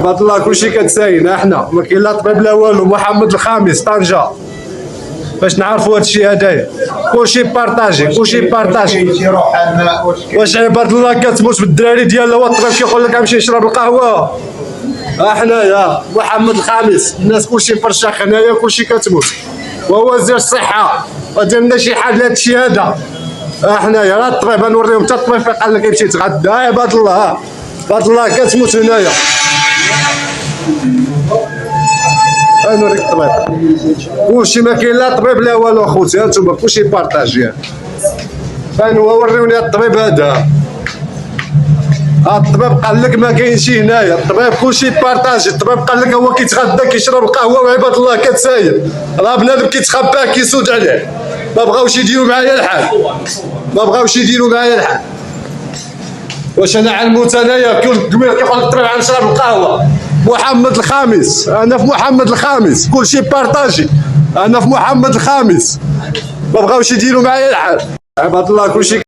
عباد الله كلشي كتساينا حنا، ما كاين لا طبيب لا والو. محمد الخامس طنجة، باش نعرفوا هادشي هدايا. كلشي بارطاجي كلشي بارطاجي. واش عباد الله كتموت بالدراري ديالها والطبيب كيقول لك امشي نشرب القهوه؟ حنايا محمد الخامس الناس كلشي فرشاخ هنايا كلشي كتموت، وهو وزير الصحه ودار لنا شي حل لهاد الشيء هذا. حنايا راه الطبيب غنوريهم حتى الطبيب فين قال لك يمشي يتغدى. عباد الله عباد الله كتموت هنايا. نوريك الطبيب كلشي ما كاين لا طبيب لا والو اخوتي. هانتوما كلشي بارطاجي. فين هو وريوني الطبيب هذا. الطبيب قال لك ما كاينش هنايا. الطبيب كلشي بارطاجي. الطبيب قال لك هو كيتغدى كيشرب القهوه وعباد الله كتساير. راه بنادم كيتخبى كيسود عليه. ما بغاوش يديروا معايا الحال. ما بغاوش يديروا معايا الحال. واش انا علموت انايا كل قبيل كيقول لك الطبيب غنشرب القهوه؟ محمد الخامس، انا في محمد الخامس كلشي بارطاجي. انا في محمد الخامس. ما بغاوش يديروا معايا الحال. عباد الله كلشي